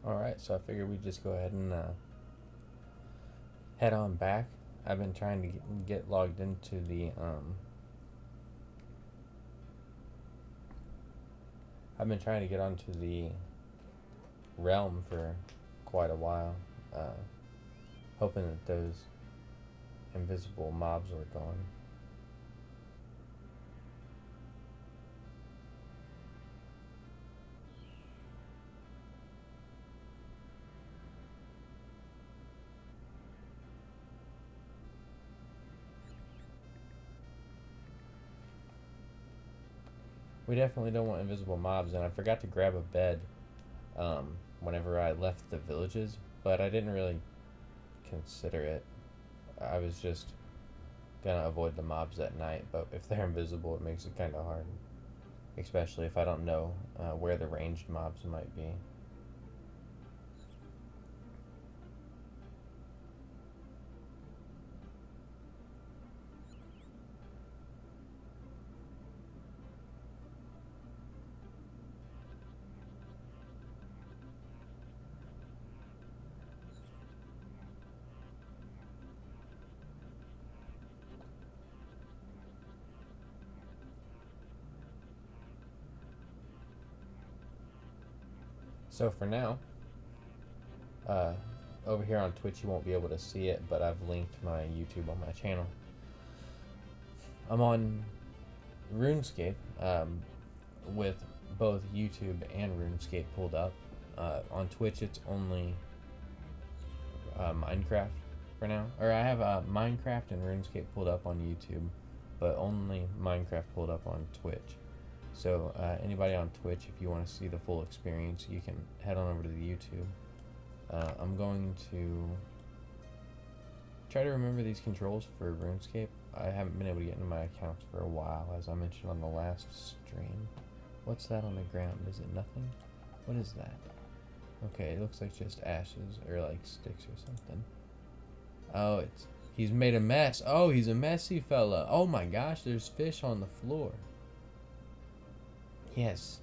Alright, so I figured we'd just go ahead and head on back. I've been trying to get logged into the I've been trying to get onto the realm for quite a while, hoping that those invisible mobs were gone. We definitely don't want invisible mobs, and I forgot to grab a bed whenever I left the villages, but I didn't really consider it. I was just gonna avoid the mobs at night, but if they're invisible, it makes it kind of hard, especially if I don't know where the ranged mobs might be. So for now, uh, over here on Twitch you won't be able to see it, but I've linked my YouTube on my channel. I'm on Runescape with both YouTube and Runescape pulled up. On Twitch it's only Minecraft for now. Or I have Minecraft and RuneScape pulled up on YouTube, but only Minecraft pulled up on Twitch. So anybody on Twitch, if you want to see the full experience, you can head on over to the YouTube. I'm going to try to remember these controls for RuneScape. I haven't been able to get into my accounts for a while, as I mentioned on the last stream. What's that on the ground? Is it nothing? What is that? Okay, it looks like just ashes, or like sticks or something. Oh, he's made a mess. Oh, he's a messy fella. Oh my gosh, there's fish on the floor. Yes.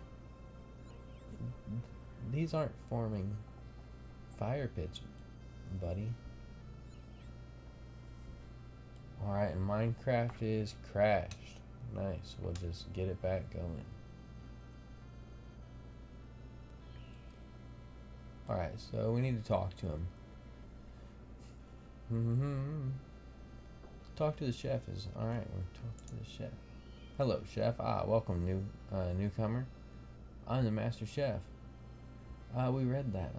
These aren't forming fire pits, buddy. Alright, and Minecraft is crashed. Nice, we'll just get it back going. Alright, so we need to talk to him. Talk to the chef is alright. We'll talk to the chef. Hello, chef. Welcome, newcomer. I'm the master chef. We read that.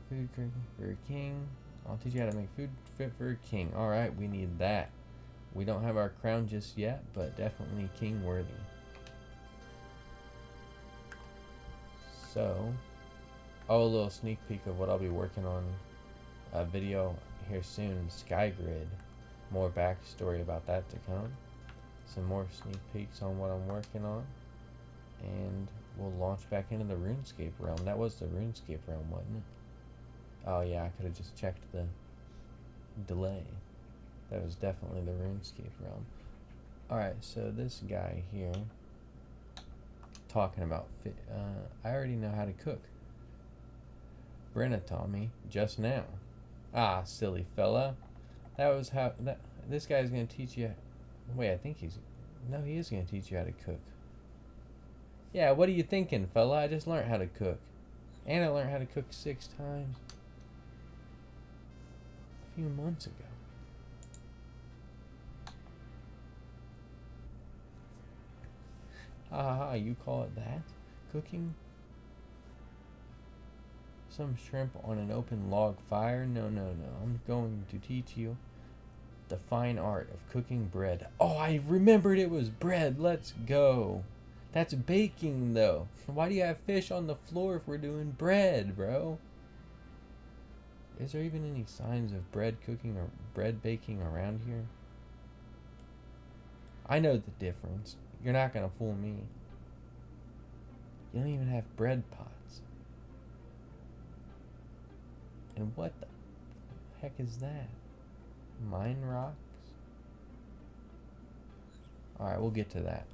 Food for a king. I'll teach you how to make food fit for a king. Alright, we need that. We don't have our crown just yet, but definitely king worthy. So, a little sneak peek of what I'll be working on. A video here soon. Skygrid. More backstory about that to come. Some more sneak peeks on what I'm working on. And we'll launch back into the RuneScape realm. That was the RuneScape realm, wasn't it? Oh yeah, I could have just checked the delay. That was definitely the RuneScape realm. Alright, so this guy here talking about I already know how to cook. Brenna taught me just now. Ah, silly fella. That was how this guy's gonna teach you. Wait, I think he is gonna teach you how to cook. Yeah, what are you thinking, fella? I just learned how to cook. And I learned how to cook 6 times a few months ago. You call it that? Cooking? Some shrimp on an open log fire? No. I'm going to teach you the fine art of cooking bread. Oh, I remembered it was bread. Let's go. That's baking, though. Why do you have fish on the floor if we're doing bread, bro? Is there even any signs of bread cooking or bread baking around here? I know the difference. You're not gonna fool me. You don't even have bread pots. And what the heck is that? Mine rocks? Alright, we'll get to that.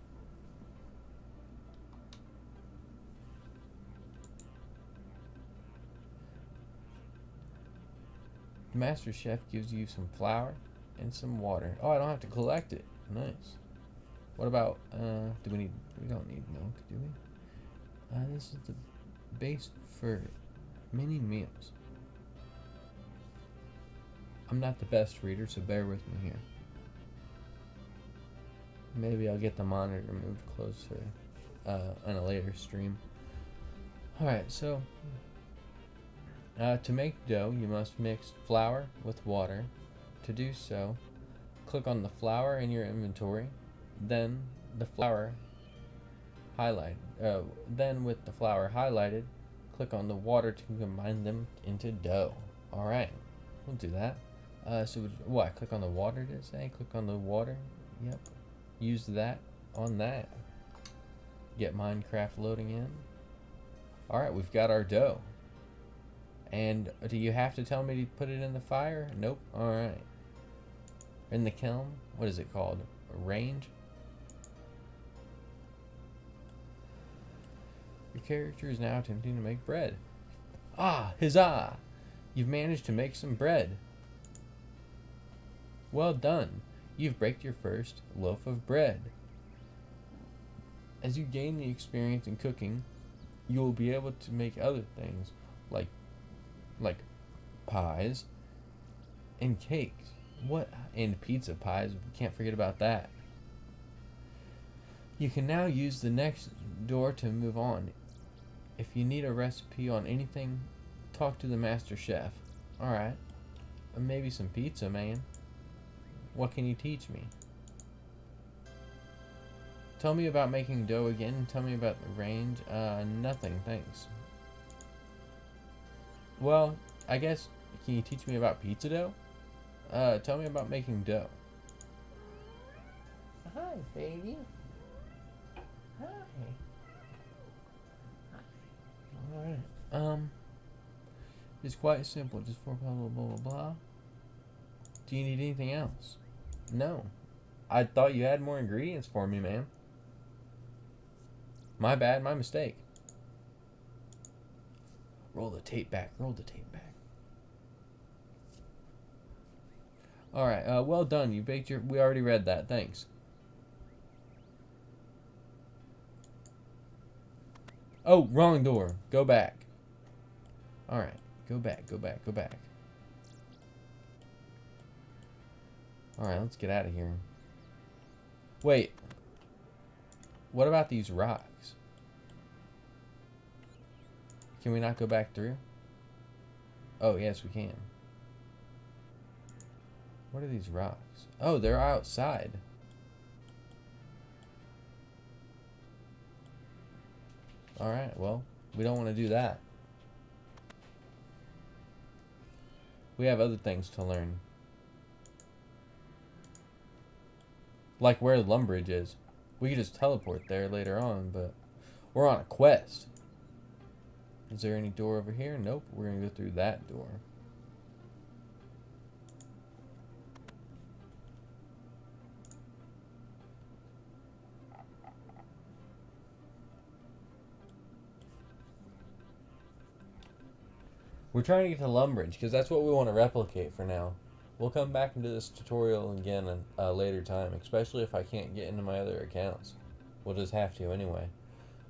The Master Chef gives you some flour and some water. Oh, I don't have to collect it. Nice. What about, we don't need milk, do we? This is the base for many meals. I'm not the best reader, so bear with me here. Maybe I'll get the monitor moved closer on a later stream. Alright, so to make dough, you must mix flour with water. To do so, click on the flour in your inventory, then the flour highlight. Then with the flour highlighted, click on the water to combine them into dough. Alright, we'll do that. So what? Click on the water, did it say? Click on the water. Yep. Use that on that. Get Minecraft loading in. Alright, we've got our dough. And do you have to tell me to put it in the fire? Nope. Alright. In the kiln? What is it called? A range? Your character is now attempting to make bread. Ah! Huzzah! You've managed to make some bread. Well done. You've baked your first loaf of bread. As you gain the experience in cooking, you will be able to make other things like pies and cakes. What? And pizza pies. We can't forget about that. You can now use the next door to move on. If you need a recipe on anything, talk to the Master Chef. Alright. Maybe some pizza, man. What can you teach me? Tell me about making dough again. Tell me about the range. Nothing, thanks. Well, I guess, can you teach me about pizza dough? Tell me about making dough. Hi, baby. Hi. Alright. It's quite simple. Just 4 blah, blah, blah, blah, blah. Do you need anything else? No. I thought you had more ingredients for me, man. My bad, my mistake. Roll the tape back, roll the tape back. Alright, well done. You baked your... We already read that, thanks. Oh, wrong door. Go back. Alright, go back, go back, go back. Alright, let's get out of here. Wait. What about these rocks? Can we not go back through? Oh, yes, we can. What are these rocks? Oh, they're outside. Alright, well, we don't want to do that. We have other things to learn. Like where the Lumbridge is. We could just teleport there later on, but we're on a quest. Is there any door over here? Nope, we're gonna go through that door. We're trying to get to Lumbridge, because that's what we want to replicate for now. We'll come back into this tutorial again at a later time, especially if I can't get into my other accounts. We'll just have to anyway.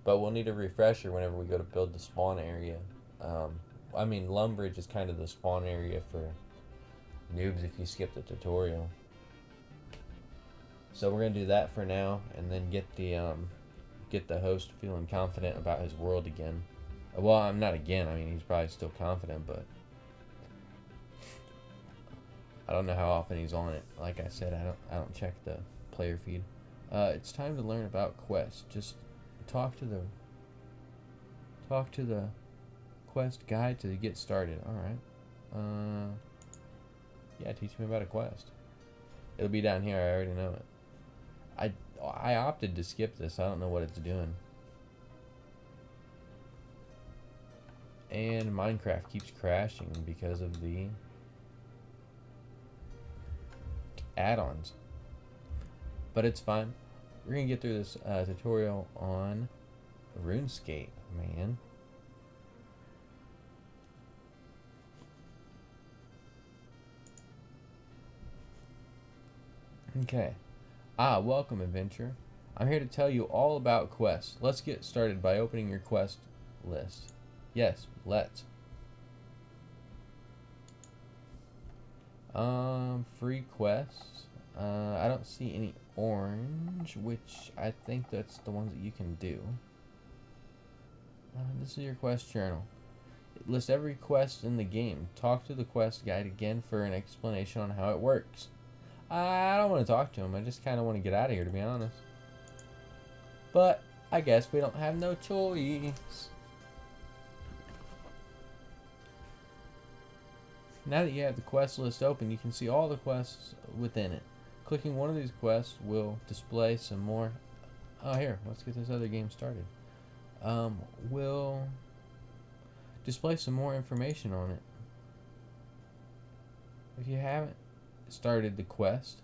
But we'll need a refresher whenever we go to build the spawn area. I mean, Lumbridge is kind of the spawn area for noobs if you skip the tutorial. So we're going to do that for now, and then get the host feeling confident about his world again. Well, I'm not again. I mean, he's probably still confident, but I don't know how often he's on it. Like I said, I don't check the player feed. It's time to learn about quests. Just talk to the quest guide to get started. All right. Yeah, teach me about a quest. It'll be down here. I already know it. I opted to skip this. I don't know what it's doing. And Minecraft keeps crashing because of the add-ons. But it's fine. We're going to get through this tutorial on Runescape, man. Okay. Welcome, adventurer. I'm here to tell you all about quests. Let's get started by opening your quest list. Yes, let's. Free quests. I don't see any orange, which I think that's the ones that you can do. This is your quest journal. It lists every quest in the game. Talk to the quest guide again for an explanation on how it works. I don't want to talk to him. I just kind of want to get out of here, to be honest. But I guess we don't have no choice. Now that you have the quest list open, you can see all the quests within it. Clicking one of these quests will display some more. Oh, here, let's get this other game started. Will display some more information on it. If you haven't started the quest,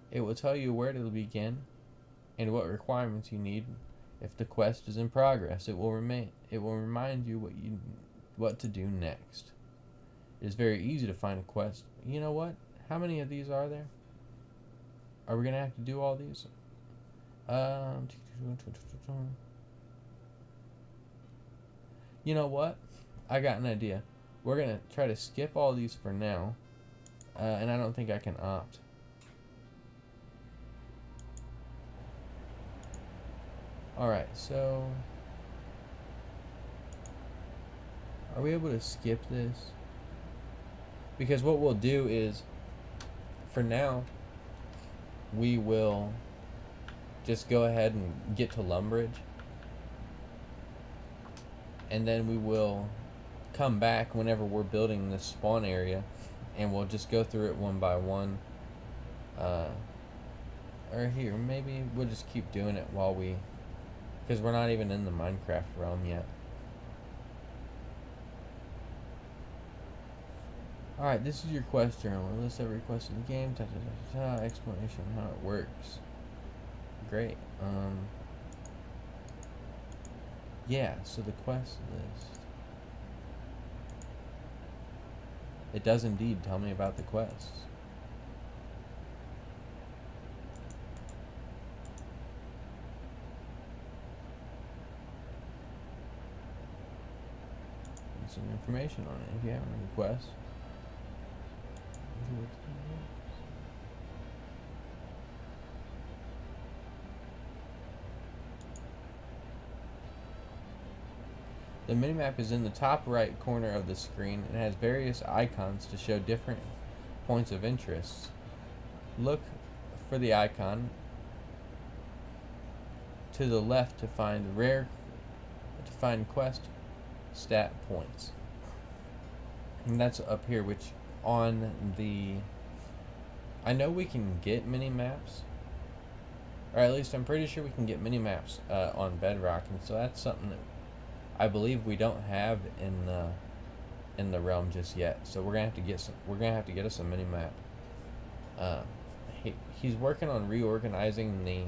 it will tell you where to begin and what requirements you need. If the quest is in progress, it will remind you what to do next. It is very easy to find a quest. You know what? How many of these are there? Are we gonna have to do all these? You know what? I got an idea. We're gonna try to skip all these for now, and I don't think I can opt. Alright, so are we able to skip this? Because what we'll do is, for now, we will just go ahead and get to Lumbridge. And then we will come back whenever we're building this spawn area. And we'll just go through it one by one. Or here, maybe we'll just keep doing it while we... Because we're not even in the Minecraft realm yet. Alright, this is your quest journal. It lists every quest in the game. Explanation on how it works. Great. Yeah, so the quest list. It does indeed tell me about the quests. And some information on it if you have any quests. The minimap is in the top right corner of the screen and has various icons to show different points of interest. Look for the icon to the left to find quest stat points. And that's up here, which on the... I know we can get mini maps, or at least I'm pretty sure we can get mini maps on Bedrock, and so that's something that I believe we don't have in the realm just yet. So we're gonna have to get some. We're gonna have to get us a mini map. He's working on reorganizing the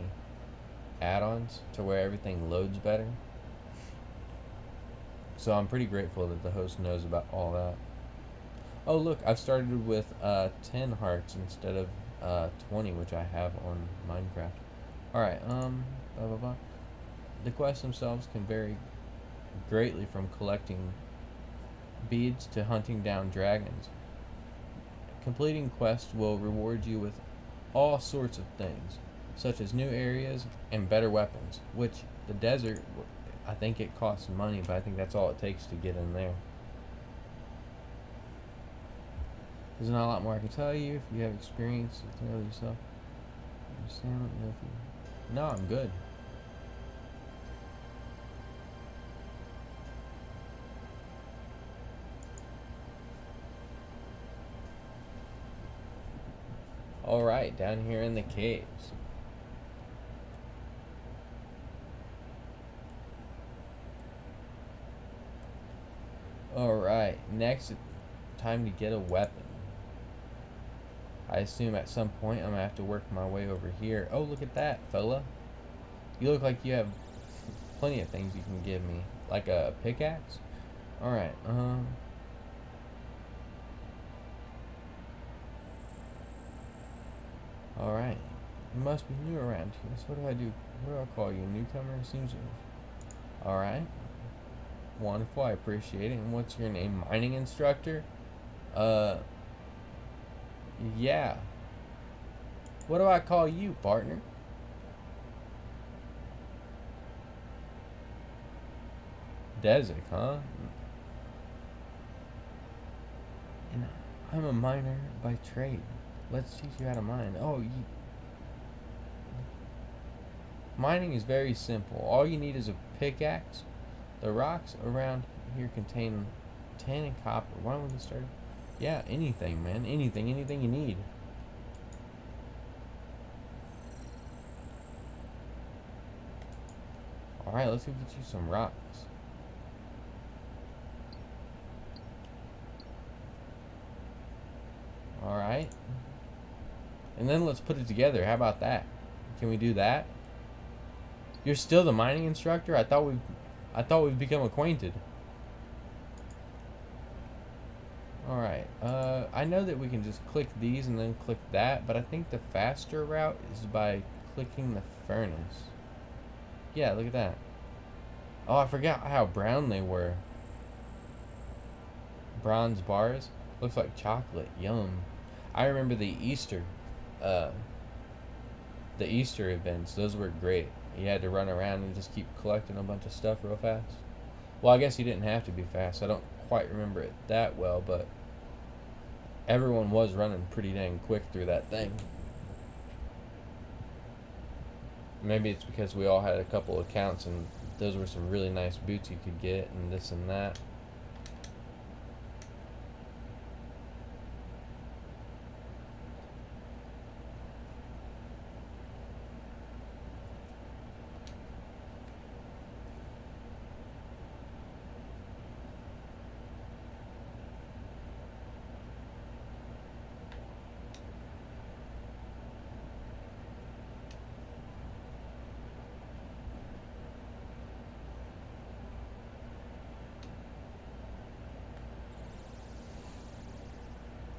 add-ons to where everything loads better. So I'm pretty grateful that the host knows about all that. Oh look, I've started with 10 hearts instead of 20, which I have on Minecraft. Alright, blah blah blah. The quests themselves can vary greatly from collecting beads to hunting down dragons. Completing quests will reward you with all sorts of things, such as new areas and better weapons, which the desert, I think it costs money, but I think that's all it takes to get in there. There's not a lot more I can tell you. If you have experience, tell yourself. Understand? No, I'm good. Alright, down here in the caves. Alright, next, time to get a weapon. I assume at some point I'm gonna have to work my way over here. Oh, look at that, fella. You look like you have plenty of things you can give me. Like a pickaxe? Alright, Alright. You must be new around here. So what do I do? What do I call you? Newcomer? Seems... Alright. Wonderful. I appreciate it. And what's your name? Mining instructor? Yeah. What do I call you, partner? Desert, huh? And I'm a miner by trade. Let's teach you how to mine. Mining is very simple. All you need is a pickaxe. The rocks around here contain tin and copper. Why don't we get started? Yeah, anything, man. Anything you need. Alright, let's go get you some rocks. Alright. And then let's put it together. How about that? Can we do that? You're still the mining instructor? I thought we've become acquainted. Alright. I know that we can just click these and then click that, but I think the faster route is by clicking the furnace. Yeah, look at that. Oh, I forgot how brown they were. Bronze bars. Looks like chocolate. Yum. I remember the Easter events. Those were great. You had to run around and just keep collecting a bunch of stuff real fast. Well, I guess you didn't have to be fast. I don't quite remember it that well, but everyone was running pretty dang quick through that thing. Maybe it's because we all had a couple accounts and those were some really nice boots you could get and this and that.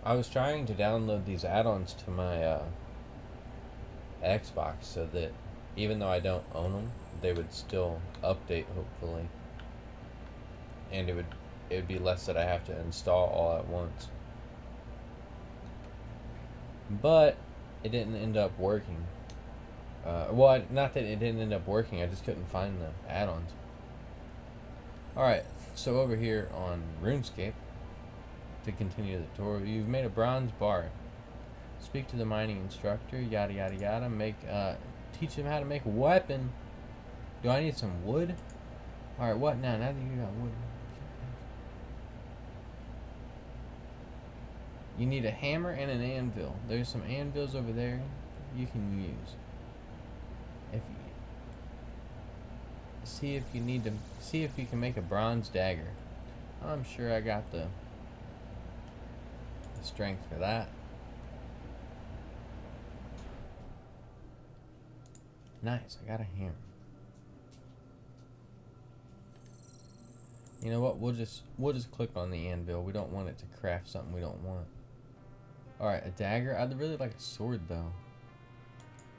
I was trying to download these add-ons to my Xbox so that even though I don't own them, they would still update hopefully, and it would be less that I have to install all at once. But it didn't end up working. Well, not that it didn't end up working. I just couldn't find the add-ons. All right, so over here on Runescape. To continue the tutorial, you've made a bronze bar. Speak to the mining instructor, yada yada yada. Teach him how to make a weapon. Do I need some wood? Alright, what now? Now that you got wood. You need a hammer and an anvil. There's some anvils over there you can use. See if you can make a bronze dagger. I'm sure I got the strength for that. Nice, I got a hammer. You know what? We'll just click on the anvil. We don't want it to craft something we don't want. Alright, a dagger. I'd really like a sword though.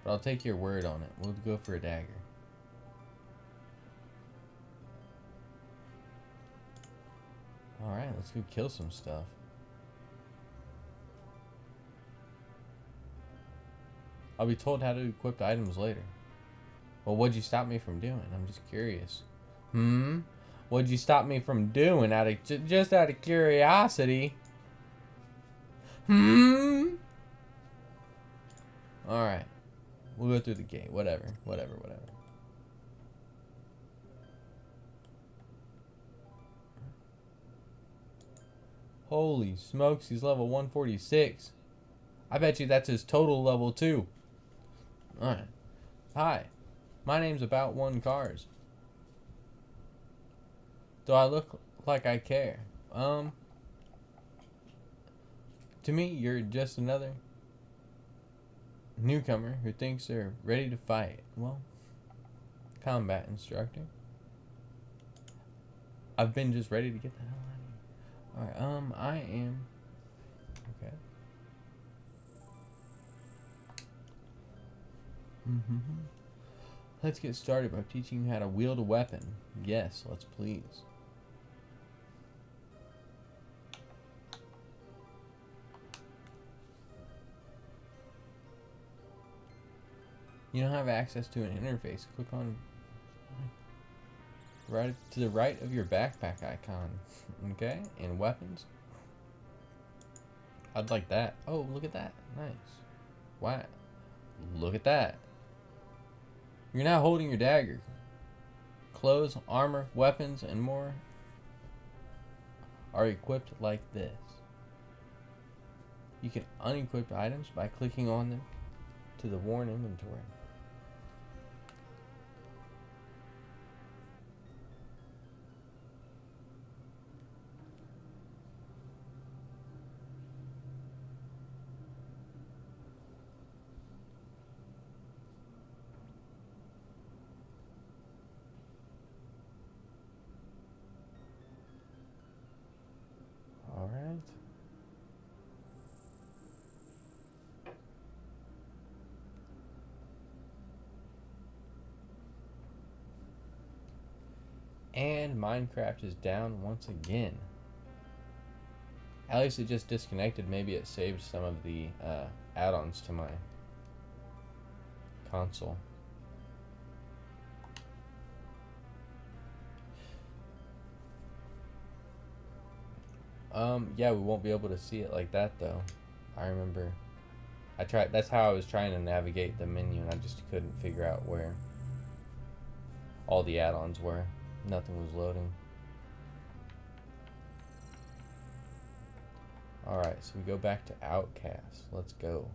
But I'll take your word on it. We'll go for a dagger. Alright, let's go kill some stuff. I'll be told how to equip items later. Well, what'd you stop me from doing? I'm just curious. What'd you stop me from doing just out of curiosity? Alright. We'll go through the gate. Whatever. Holy smokes, he's level 146. I bet you that's his total level too. Alright. Hi. My name's About One Cars. Do I look like I care? To me, you're just another newcomer who thinks they're ready to fight. Well, combat instructor. I've been just ready to get the hell out of here. Alright, I am... Okay. Mm-hmm. Let's get started by teaching you how to wield a weapon. Yes, let's please. You don't have access to an interface. Click on right to the right of your backpack icon. Okay? And weapons. I'd like that. Oh, look at that. Nice. Wow. Look at that. You're now holding your dagger. Clothes, armor, weapons, and more are equipped like this. You can unequip items by clicking on them to the worn inventory. Alright. And Minecraft is down once again. At least it just disconnected. Maybe it saved some of the add-ons to my console. Yeah, we won't be able to see it like that though. I remember I tried, that's how I was trying to navigate the menu and I just couldn't figure out where all the add-ons were. Nothing was loading. Alright, so we go back to Outcast. Let's go.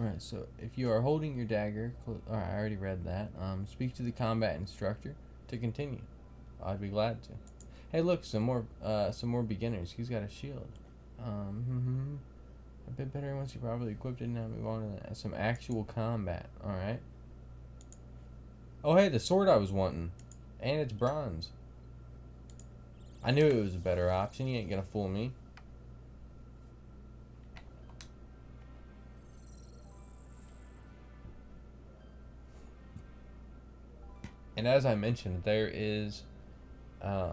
Alright, so if you are holding your dagger, alright, I already read that. Speak to the combat instructor to continue. I'd be glad to. Hey, look, some more beginners. He's got a shield. A bit better once you're properly equipped, and now move on to some actual combat. Alright. Oh, hey, the sword I was wanting. And it's bronze. I knew it was a better option. You ain't gonna fool me. And as I mentioned, there's a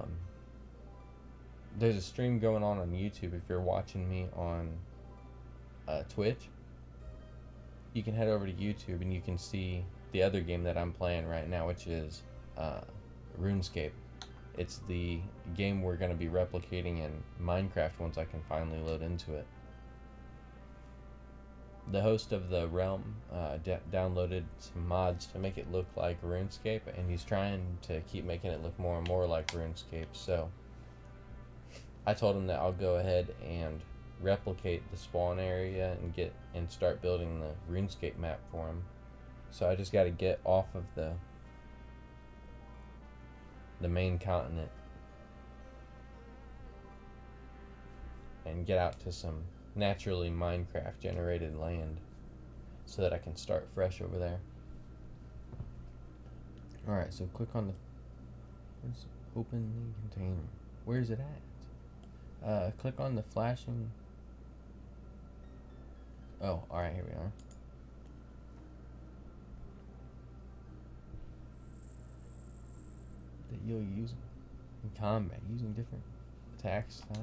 stream going on YouTube. If you're watching me on Twitch, you can head over to YouTube and you can see the other game that I'm playing right now, which is Runescape. It's the game we're going to be replicating in Minecraft once I can finally load into it. The host of the Realm downloaded some mods to make it look like RuneScape, and he's trying to keep making it look more and more like RuneScape. So I told him that I'll go ahead and replicate the spawn area and start building the RuneScape map for him. So I just got to get off of the main continent and get out to some naturally Minecraft generated land so that I can start fresh over there. Alright, so click on let's open the container. Where is it at? Click on the flashing. Oh, alright, here we are. That you'll use in combat using different attack styles.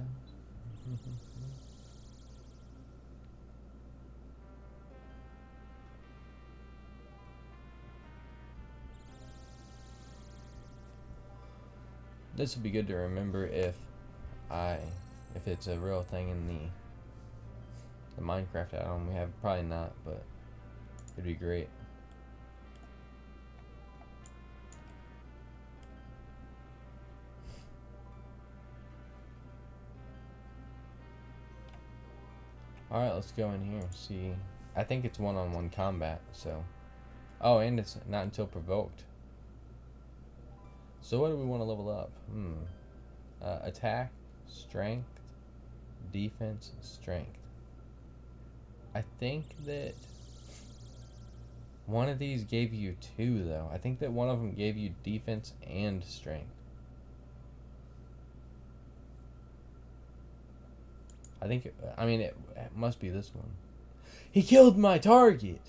This would be good to remember if it's a real thing in the Minecraft add-on we have. Probably not, but it'd be great. Alright, let's go in here. See, I think it's one-on-one combat, so. Oh, and it's not until provoked. So what do we want to level up? Attack, strength, defense, strength. I think that one of these gave you 2, though. I think that one of them gave you defense and strength. I think, it must be this one. He killed my target!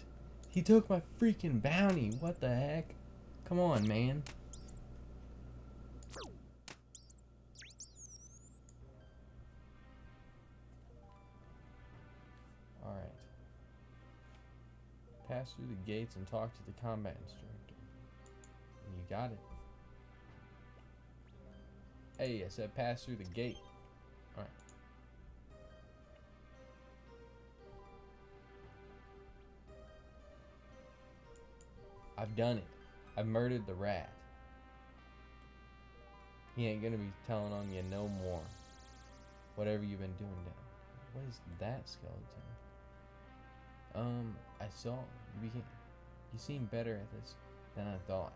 He took my freaking bounty. What the heck? Come on, man. Alright. Pass through the gates and talk to the combat instructor. And you got it. Hey, I said pass through the gate. Alright. I've done it. I've murdered the rat. He ain't gonna be telling on you no more. Whatever you've been doing down. What is that skeleton? I saw you seem better at this than I thought.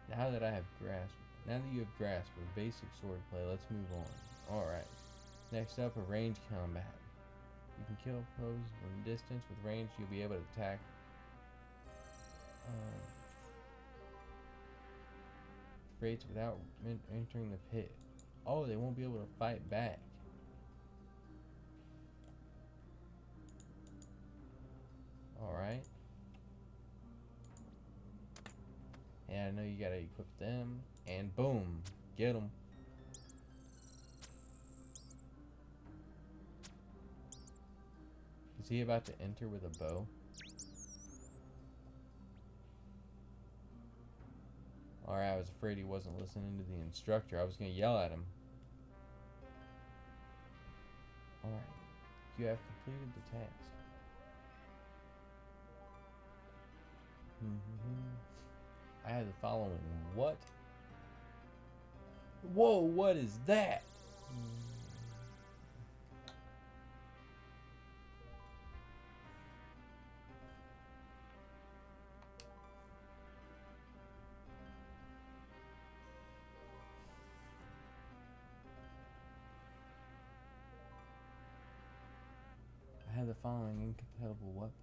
Now that you have grasp of basic swordplay, let's move on. Alright. Next up, a range combat. You can kill foes from distance. With range, you'll be able to attack rates without entering the pit. Oh, they won't be able to fight back. Alright. And I know you gotta equip them. And boom. Get them. Is he about to enter with a bow? Alright, I was afraid he wasn't listening to the instructor. I was gonna yell at him. Alright. You have completed the task. I have the following. What? Whoa, what is that? I have the following incompatible weapon.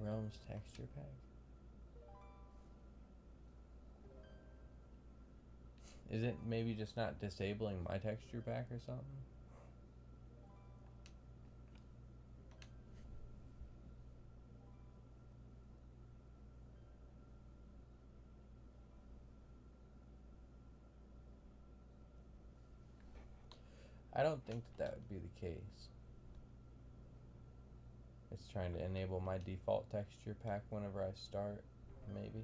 Realms texture pack. Is it maybe just not disabling my texture pack or something? I don't think that would be the case. It's trying to enable my default texture pack whenever I start, maybe.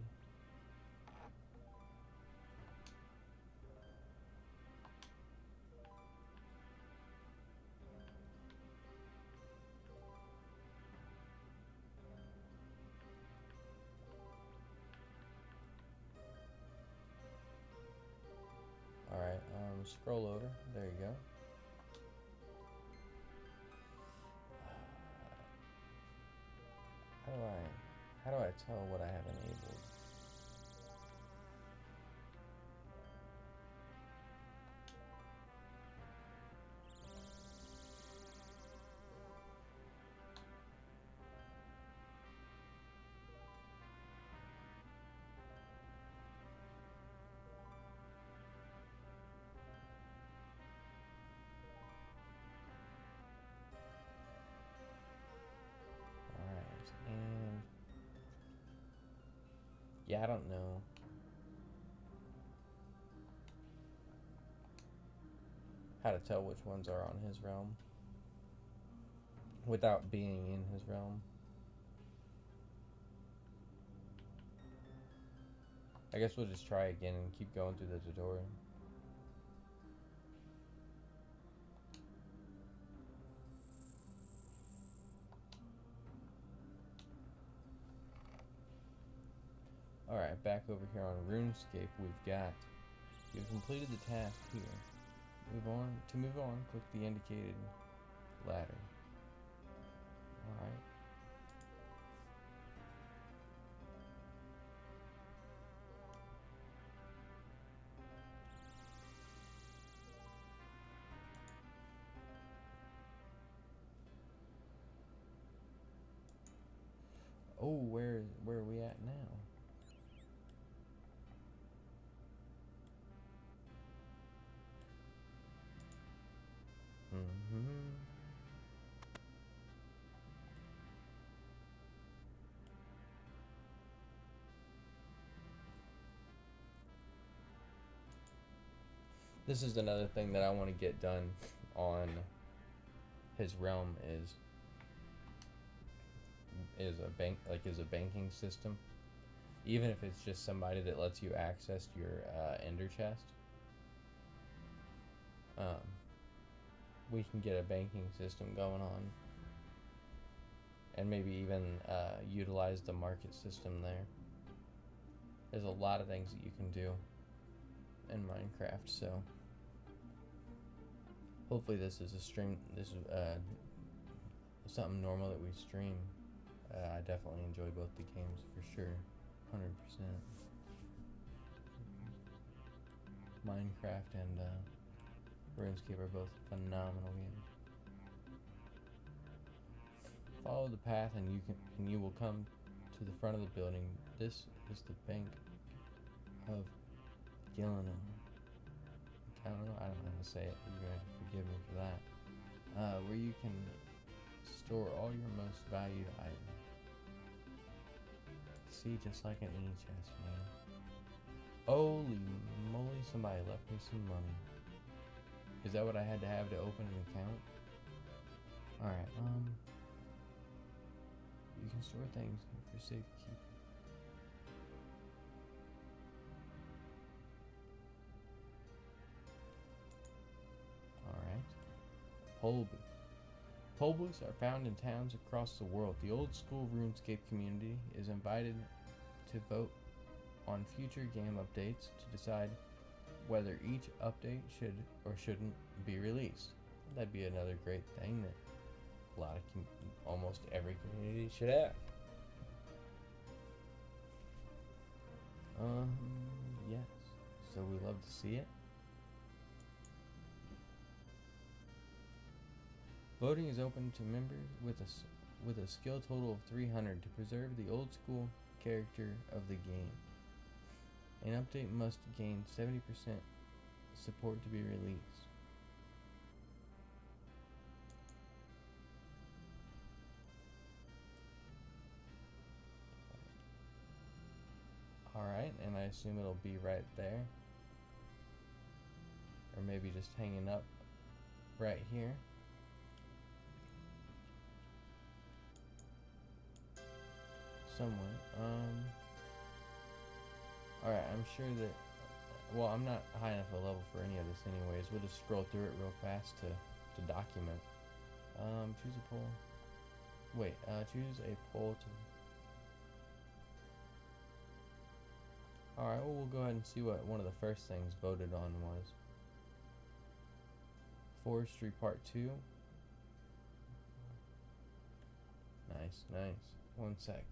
Alright, scroll over. There you go. How do I tell what I have enabled? Yeah, I don't know. How to tell which ones are on his realm without being in his realm. I guess we'll just try again and keep going through the tutorial. Alright, back over here on Runescape, we've got, you've completed the task here. To move on, click the indicated ladder. Alright. Oh, where are we at now? Mm-hmm. This is another thing that I want to get done on his realm is a banking system. Even if it's just somebody that lets you access your ender chest, um, we can get a banking system going on, and maybe even utilize the market system there. There's a lot of things that you can do in Minecraft, so hopefully this is a stream. This is something normal that we stream. I definitely enjoy both the games for sure, 100%. Minecraft and Runescape are both phenomenal games. Follow the path and you will come to the front of the building. This is the Bank of Gillinan. I don't know how to say it. You're going to have to forgive me for that. Where you can store all your most valued items. See, just like an chest, man. Holy moly, somebody left me some money. Is that what I had to have to open an account? Alright, you can store things for safekeeping. Alright. Poll booth. Poll booths are found in towns across the world. The old school RuneScape community is invited to vote on future game updates to decide whether each update should or shouldn't be released. That'd be another great thing that a lot of almost every community should have. Yes. So we love to see it. Voting is open to members with a skill total of 300 to preserve the old school character of the game. An update must gain 70% support to be released. Alright, and I assume it'll be right there. Or maybe just hanging up right here. Somewhere. Alright, I'm sure that... Well, I'm not high enough a level for any of this anyways. We'll just scroll through it real fast to document. Choose a poll. Wait, choose a poll to... Alright, well, we'll go ahead and see what one of the first things voted on was. Forestry Part 2. Nice, nice. 1 sec.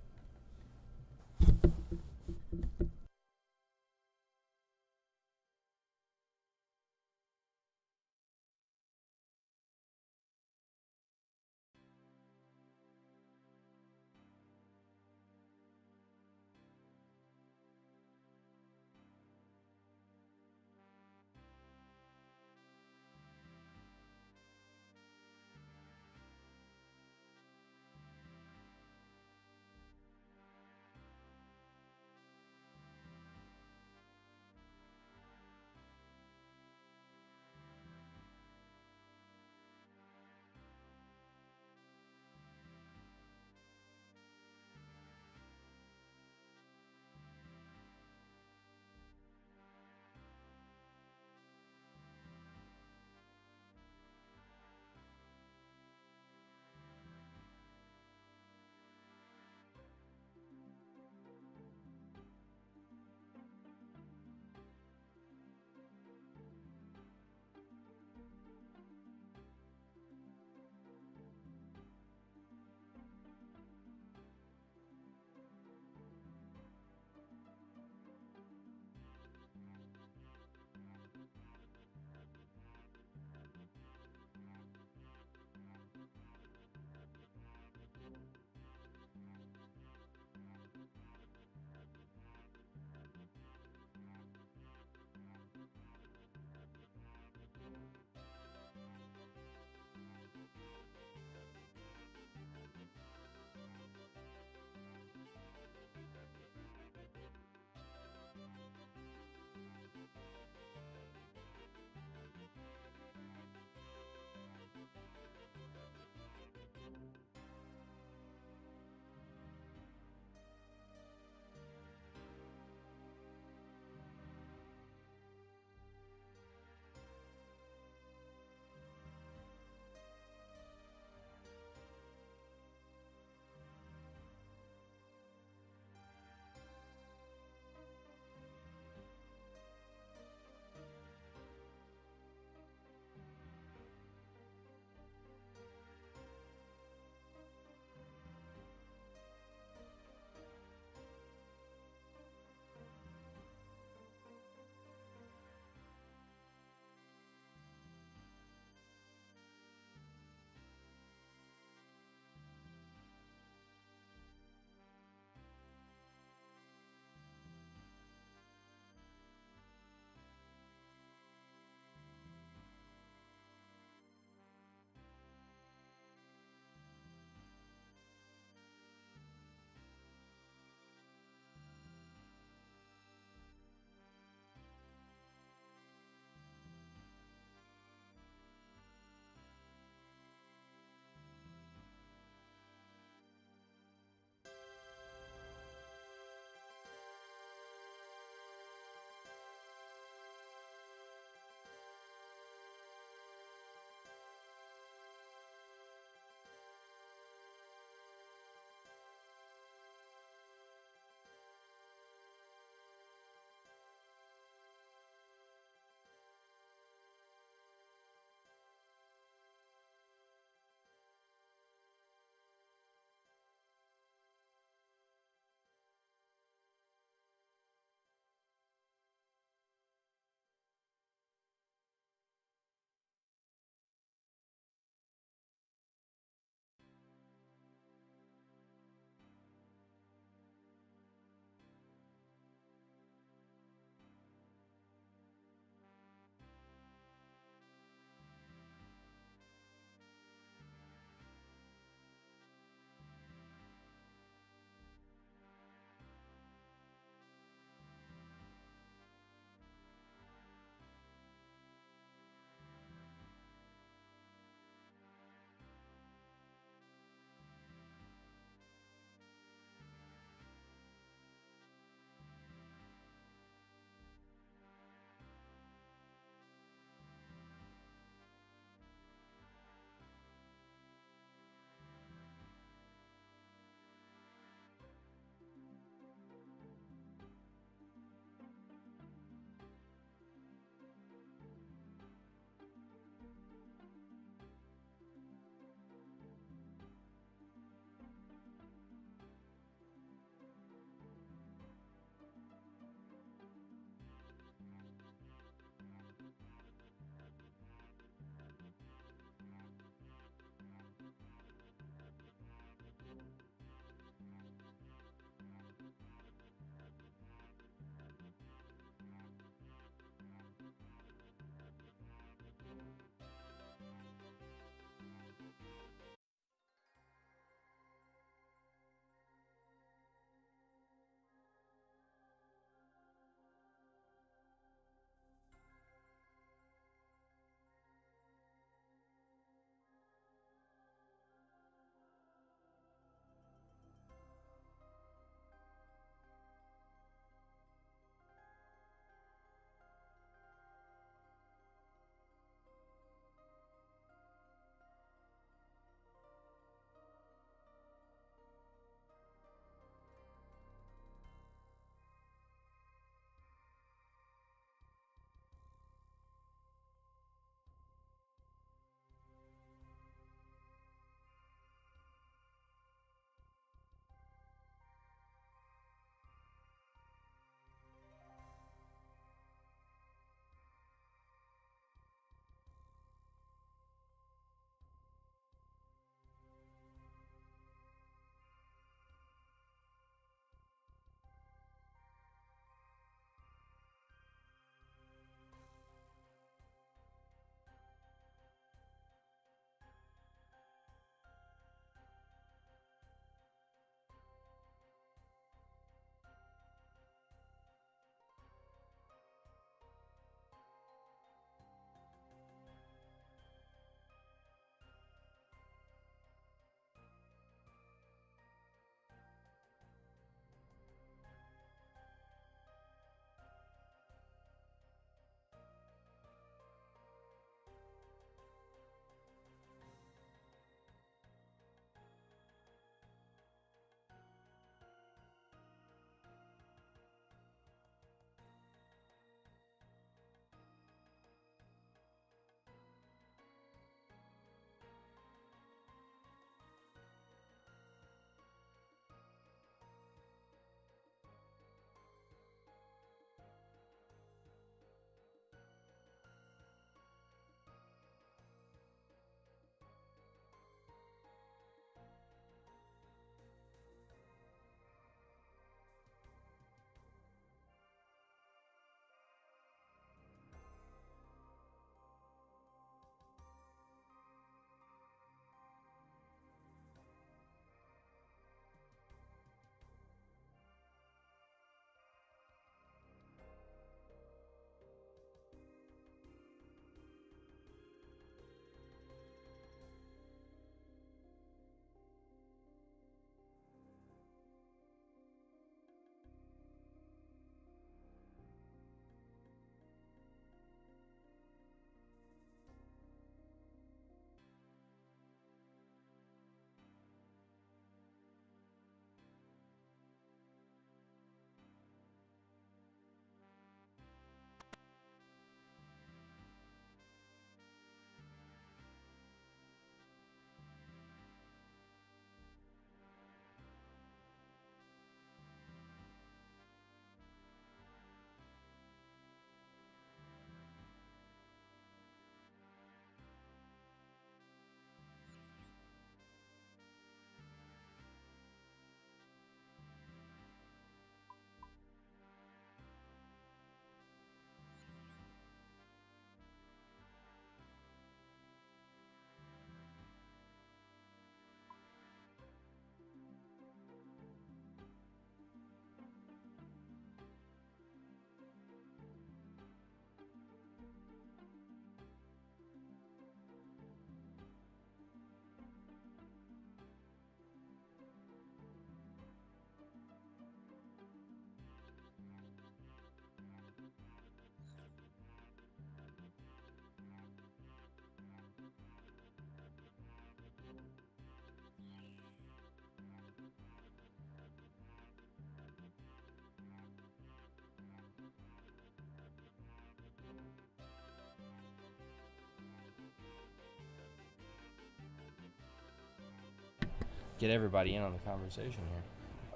get everybody in on the conversation here.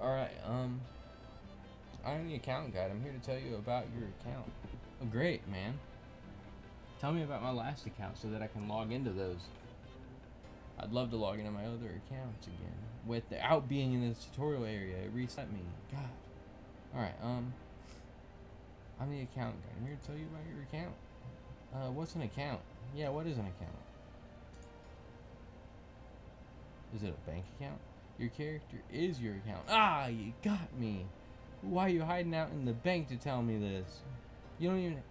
Alright, I'm the account guide. I'm here to tell you about your account. Oh, great, man. Tell me about my last account so that I can log into those. I'd love to log into my other accounts again. Without being in this tutorial area, it reset me. God. Alright, I'm the account guy. I'm here to tell you about your account. What's an account? Yeah, what is an account? Is it a bank account? Your character is your account. Ah, you got me. Why are you hiding out in the bank to tell me this? You don't even...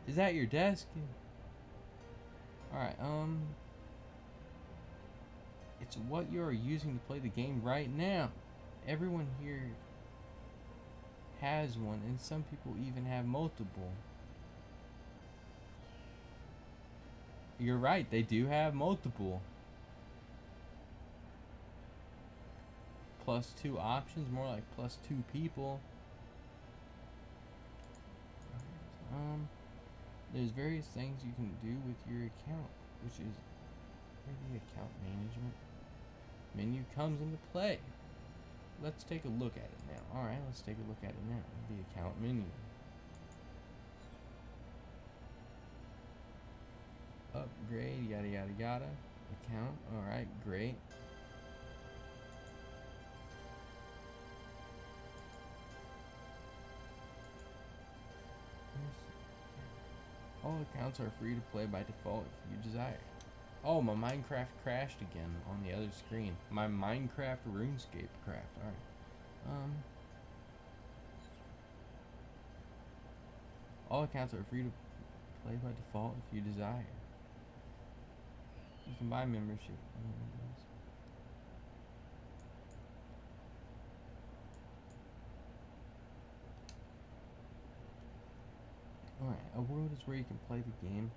Is that your desk? Alright, it's what you're using to play the game right now. Everyone here has one, and some people even have multiple. You're right, they do have multiple. +2 options, more like +2 people. There's various things you can do with your account, which is where the account management menu comes into play. Let's take a look at it now. Alright, let's take a look at it now. The account menu. Upgrade, yada yada yada. Account, alright, great. All accounts are free to play by default if you desire. Oh, my Minecraft crashed again on the other screen. My Minecraft Runescape craft. Alright. All accounts are free to play by default if you desire. You can buy membership. Alright, a world is where you can play the game.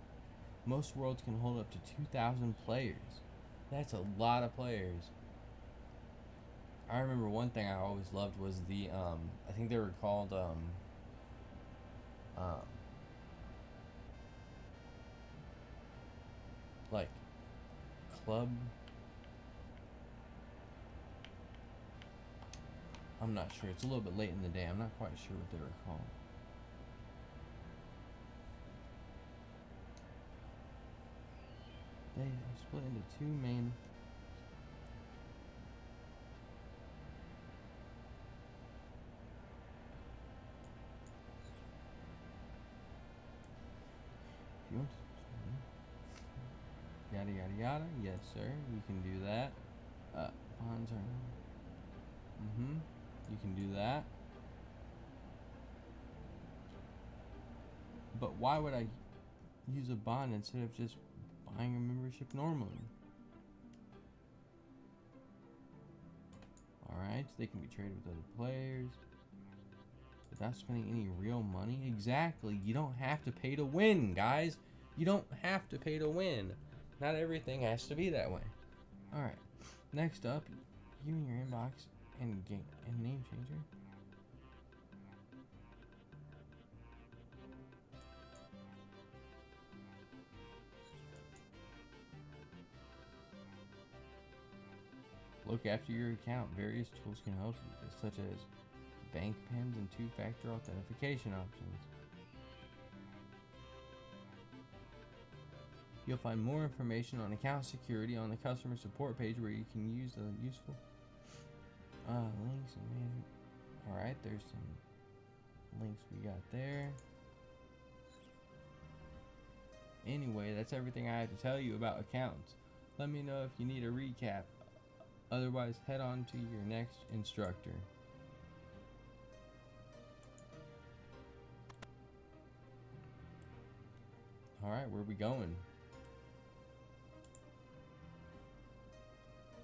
Most worlds can hold up to 2,000 players. That's a lot of players. I remember one thing I always loved was the, I think they were called, like, club. I'm not sure. It's a little bit late in the day. I'm not quite sure what they were called. They are split into two main. If you want to, yada yada yada. Yes, sir. You can do that. Bonds are. You can do that. But why would I use a bond instead of just buying a membership normally? Alright, so they can be traded with other players without spending any real money. Exactly. You don't have to pay to win, guys. You don't have to pay to win. Not everything has to be that way. Alright. Next up, you in your inbox and game and name changer. Look after your account. Various tools can help you with this, such as bank pins and two-factor authentication options. You'll find more information on account security on the customer support page, where you can use the useful links and management. Alright, there's some links we got there. Anyway, that's everything I have to tell you about accounts. Let me know if you need a recap. Otherwise, head on to your next instructor. Alright, where are we going?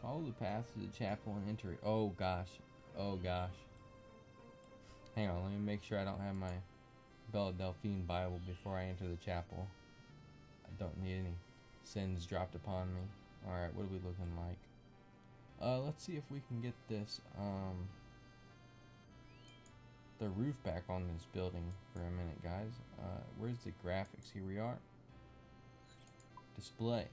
Follow the path to the chapel and enter it. Oh gosh. Oh gosh. Hang on, let me make sure I don't have my Bella Delphine Bible before I enter the chapel. I don't need any sins dropped upon me. Alright, what are we looking like? Let's see if we can get this, the roof back on this building for a minute, guys. Where's the graphics? Here we are. Display.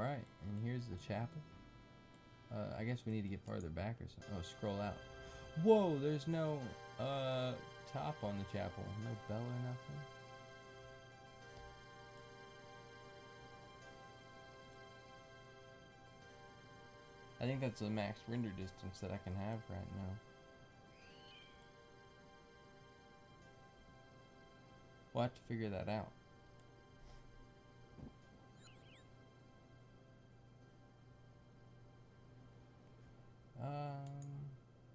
Alright, and here's the chapel. I guess we need to get farther back or something. Oh, scroll out. Whoa, there's no top on the chapel. No bell or nothing. I think that's the max render distance that I can have right now. We'll have to figure that out.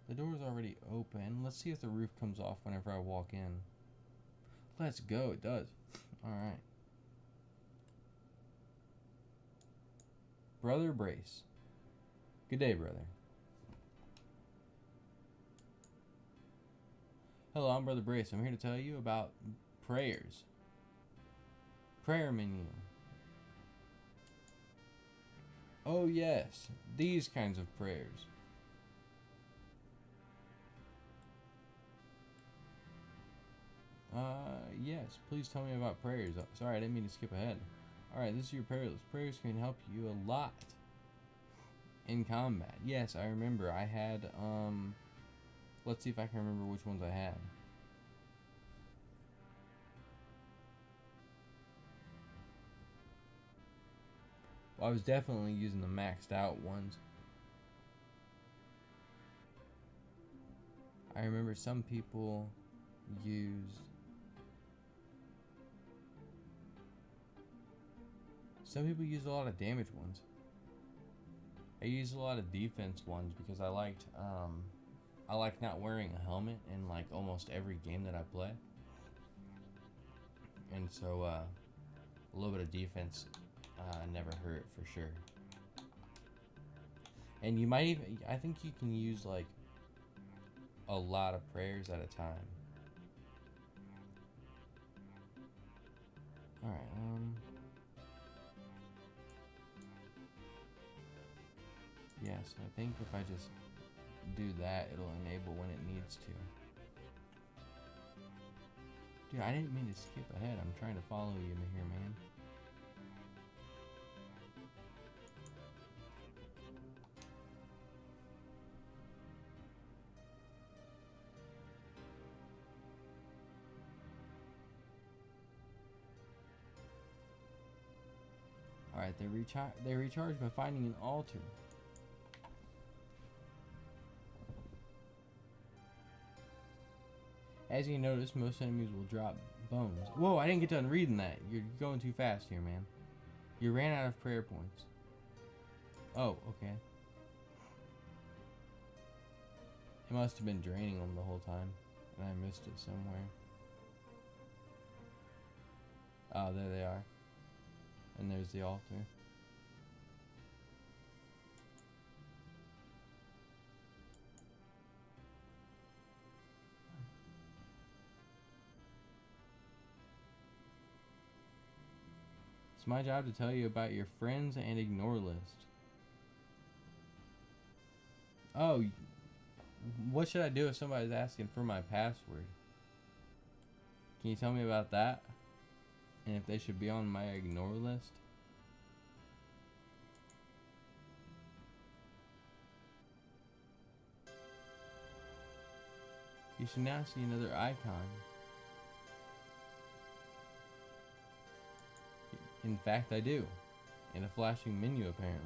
The door's already open. Let's see if the roof comes off whenever I walk in. Let's go, it does. Alright. Brother Brace. Good day, brother. Hello, I'm Brother Brace. I'm here to tell you about prayers. Prayer menu. Oh yes, these kinds of prayers. Yes, please tell me about prayers. Sorry, I didn't mean to skip ahead. Alright, this is your prayer list. Prayers can help you a lot in combat. Yes, I remember. I had, let's see if I can remember which ones I had. Well, I was definitely using the maxed out ones. I remember some people use a lot of damage ones. I use a lot of defense ones because I like not wearing a helmet in like almost every game that I play. And so a little bit of defense never hurt for sure. And you might even, I think you can use like a lot of prayers at a time. Alright, yes, I think if I just do that, it'll enable when it needs to. Dude, I didn't mean to skip ahead. I'm trying to follow you here, man. Alright, they recharge by finding an altar. As you notice, most enemies will drop bones. Whoa, I didn't get done reading that. You're going too fast here, man. You ran out of prayer points. Oh, okay. It must have been draining them the whole time, and I missed it somewhere. Oh, there they are. And there's the altar. It's my job to tell you about your friends and ignore list. Oh, what should I do if somebody's asking for my password? Can you tell me about that? And if they should be on my ignore list? You should now see another icon. In fact, I do. In a flashing menu, apparently.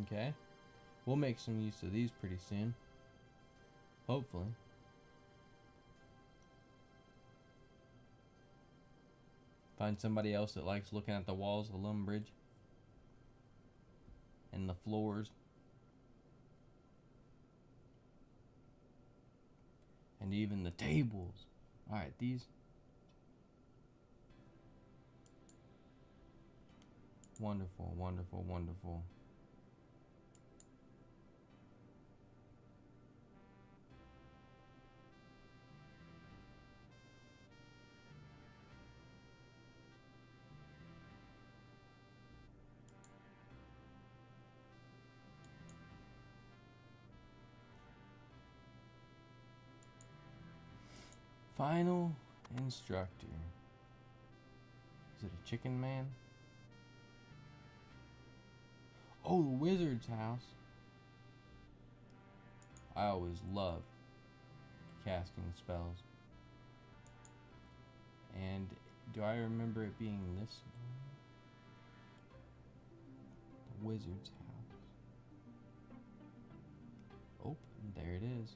Okay. We'll make some use of these pretty soon. Hopefully. Find somebody else that likes looking at the walls of Lumbridge. And the floors. And even the tables. Alright, these. Wonderful, wonderful, wonderful. Final Instructor. Is it a chicken man? Oh, the wizard's house. I always love casting spells. And do I remember it being this one? The wizard's house. Oh, there it is.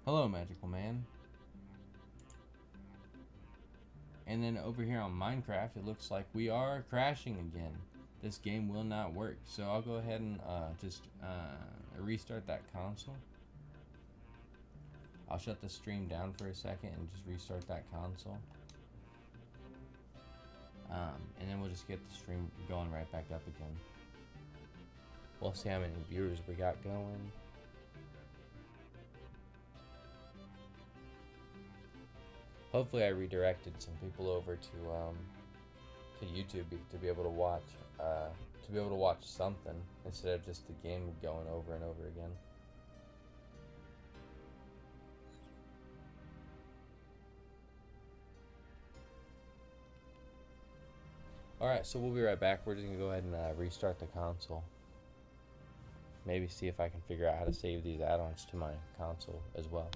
Hello, magical man. And then over here on Minecraft, it looks like we are crashing again. This game will not work. So I'll go ahead and just restart that console. I'll shut the stream down for a second and just restart that console. And then we'll just get the stream going right back up again. We'll see how many viewers we got going. Hopefully I redirected some people over to YouTube to be able to watch something instead of just the game going over and over again. Alright, so we'll be right back. We're just going to go ahead and restart the console. Maybe see if I can figure out how to save these add-ons to my console as well.